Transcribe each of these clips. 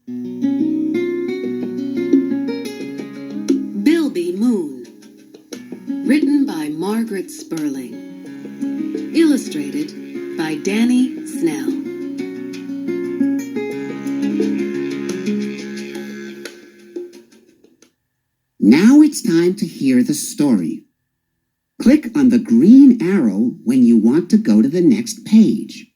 Bilby Moon, written by Margaret Sperling, illustrated by Danny Snell. Now it's time to hear the story. Click on the green arrow when you want to go to the next page.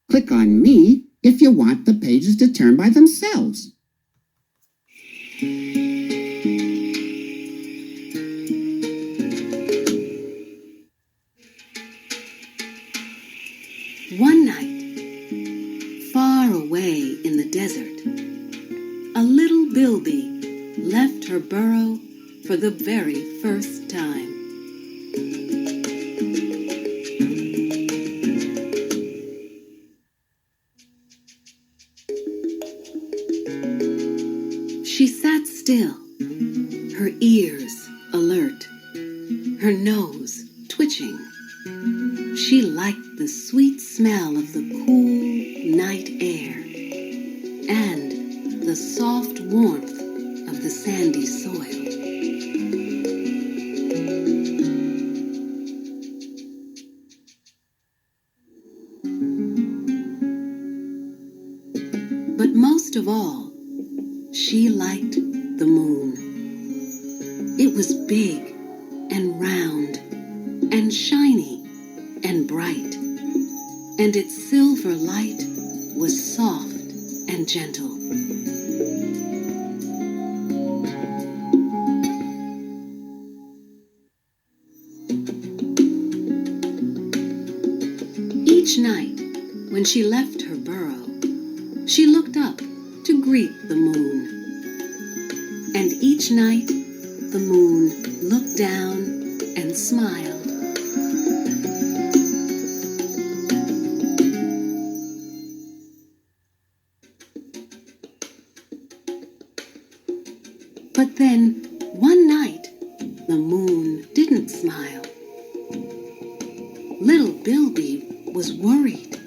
Click on me if you want the pages to turn by themselves. One night, far away in the desert, a little Bilby left her burrow for the very first time. She sat still, her ears alert, her nose twitching. She liked the sweet smell of the cool night air and the soft warmth of the sandy soil. But most of all, she liked the moon. It was big and round and shiny and bright, and its silver light was soft and gentle. Each night, when she left her burrow, she looked up to greet the moon. And each night, the moon looked down and smiled. But then, one night, the moon didn't smile. Little Bilby was worried.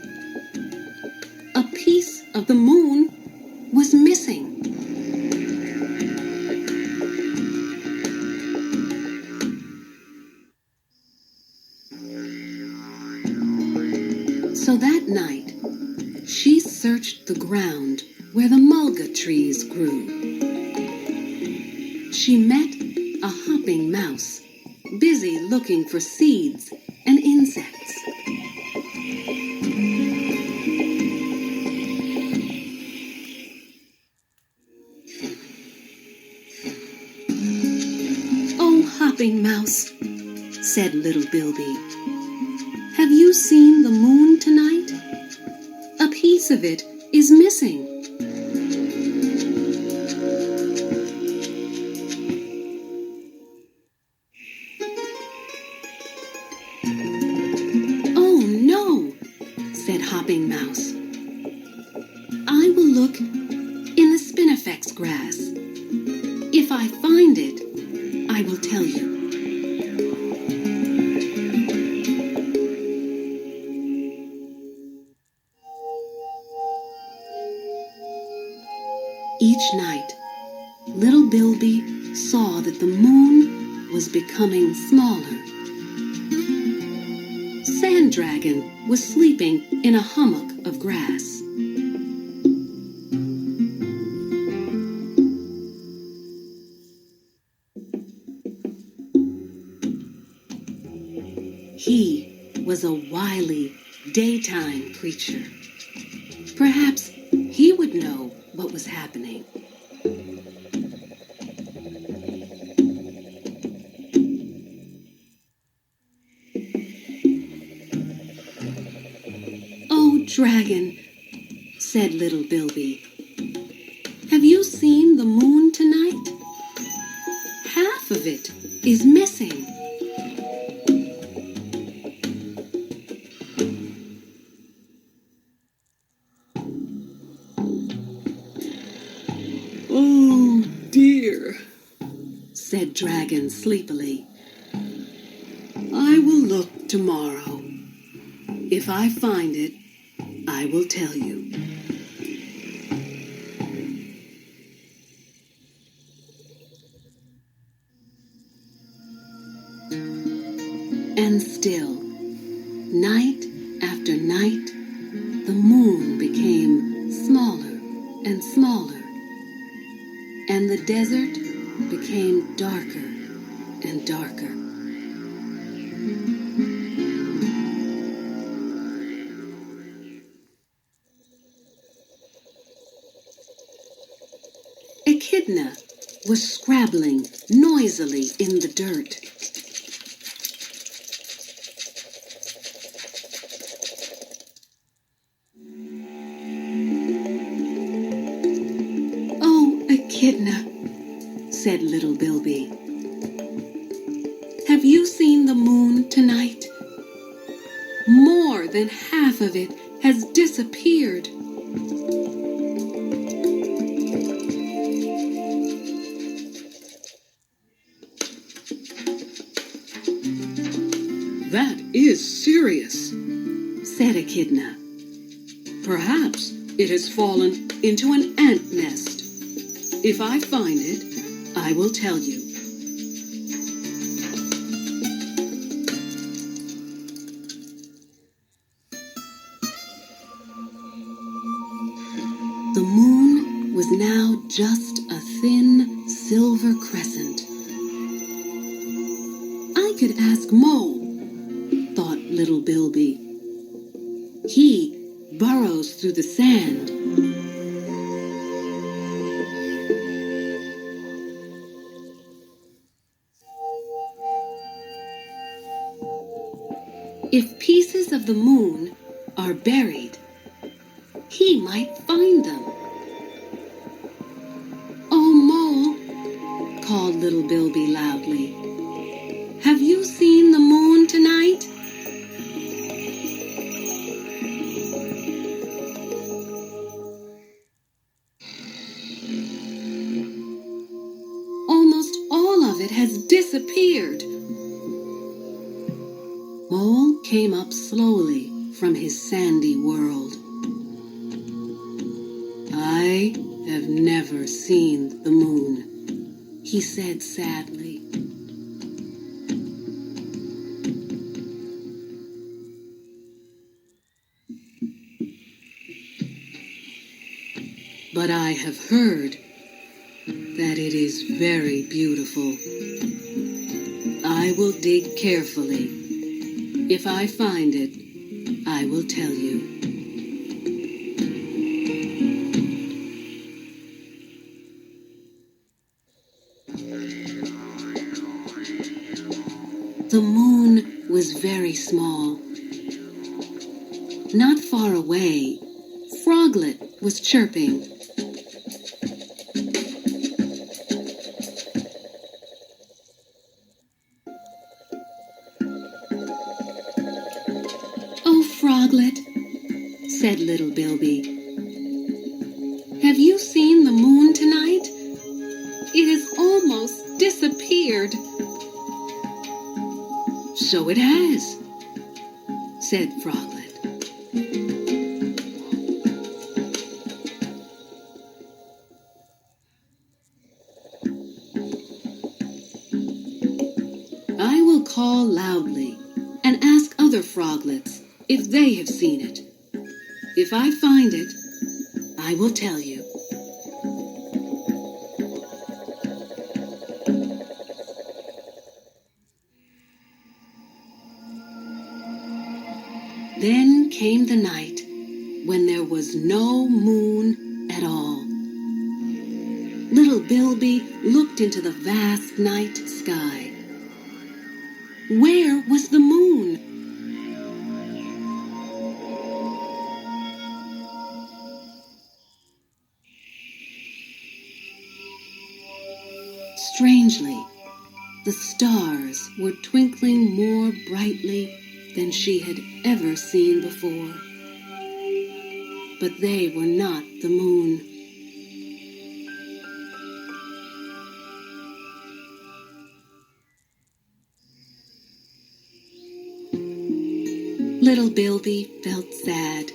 A piece of the moon was missing. So that night, she searched the ground where the mulga trees grew. She met a hopping mouse, busy looking for seeds and insects. "Oh, hopping mouse," said little Bilby, "have you seen the moon tonight? A piece of it is missing." "Oh, no," said Hopping Mouse. "I will look in the spinifex grass. If I find it, I will tell you." Each night, little Bilby saw that the moon was becoming smaller. Sand Dragon was sleeping in a hummock of grass. He was a wily daytime creature. Perhaps he would know what was happening. "Oh, Dragon," said little Bilby, "have you seen the moon tonight? Half of it is missing." "Oh, dear," said Dragon sleepily. "I will look tomorrow. If I find it, I will tell you." stand still. Night after night, the moon became smaller and smaller, and the desert became darker and darker. Echidna was scrabbling noisily in the dirt. "Oh, Echidna," said little Bilby, "have you seen the moon tonight? More than half of it has disappeared." "That is serious," said Echidna. "Perhaps it has fallen into an ant nest. If I find it, I will tell you." The moon was now just a thin silver crescent. "I could ask Mole," thought little Bilby. "He burrows through the sand." If pieces of the moon are buried, he might find them. "Oh, Mole," called little Bilby loudly, "have you seen the moon tonight?" "Almost all of it has disappeared." Mole came up slowly from his sandy world. "I have never seen the moon," he said sadly. "But I have heard that it is very beautiful. I will dig carefully. If I find it, I will tell you." The moon was very small. Not far away, Froglet was chirping. "Oh, Froglet," said little Bilby, "have you seen the moon tonight? It has almost disappeared." "So it has," said Froglet. "I will call loudly and ask other froglets if they have seen it. If I find it, I will tell you." Then came the night when there was no moon at all. Little Bilby looked into the vast night sky. Where was the moon? Strangely, the stars were twinkling more brightly than she had ever seen before. But they were not the moon. Little Bilby felt sad,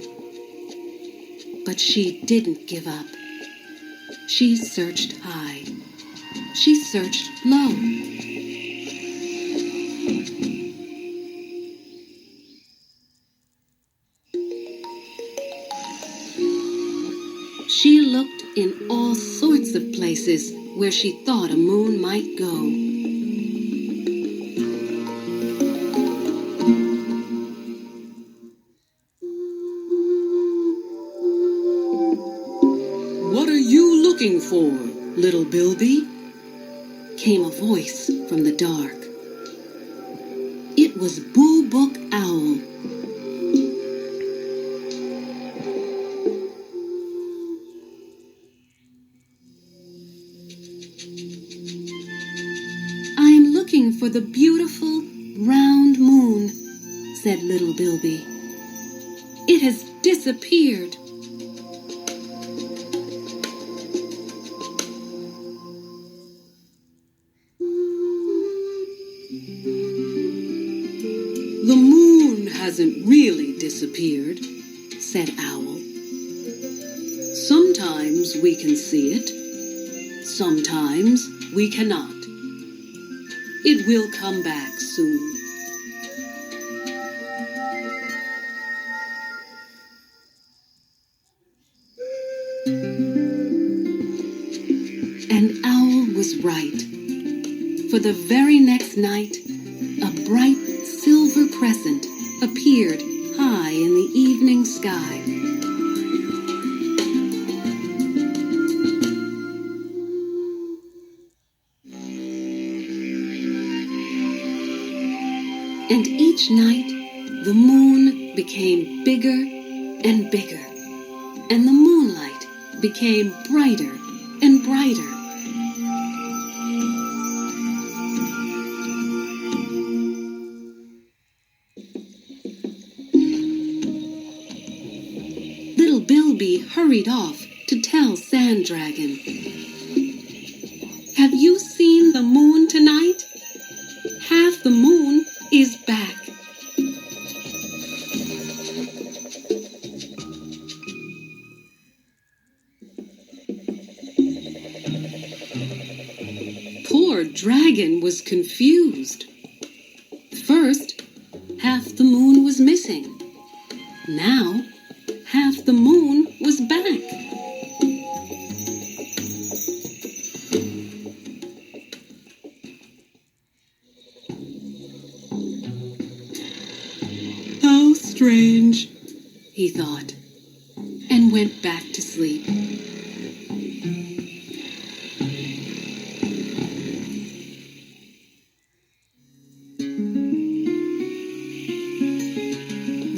but she didn't give up. She searched high. She searched low. She looked in all sorts of places where she thought a moon might go. "What are you looking for, little Bilby?" came a voice from the dark. It was Boo Book Owl. "I am looking for the beautiful, round moon," said little Bilby. "It has disappeared." "The moon hasn't really disappeared," said Owl. "Sometimes we can see it. Sometimes we cannot. It will come back soon." And Owl was right. For the very next night, a bright silver crescent appeared high in the evening sky. And each night, the moon became bigger and bigger, and the moonlight became brighter and brighter. Little Bilby hurried off to tell Sand Dragon. "Have you seen the moon tonight? Half the moon is back." Poor Dragon was confused. First, half the moon was missing. Now, half the moon was back. "How strange," he thought, and went back to sleep.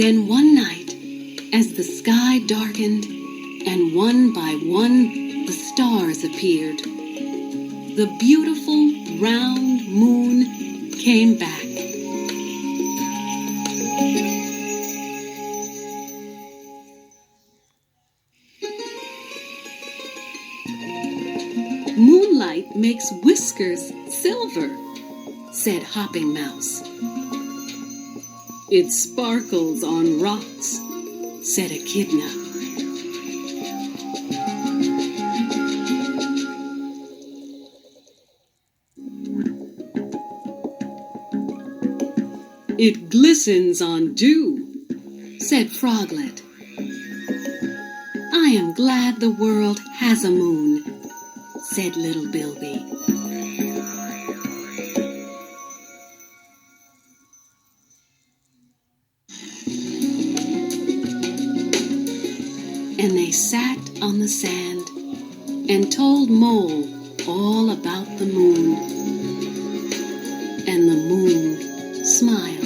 Then one night, as the sky darkened, and one by one the stars appeared, the beautiful round moon came back. "Moonlight makes whiskers silver," said Hopping Mouse. "It sparkles on rocks," said Echidna. "It glistens on dew," said Froglet. "I am glad the world has a moon," said little Bilby. And they sat on the sand and told Mole all about the moon. And the moon smiled.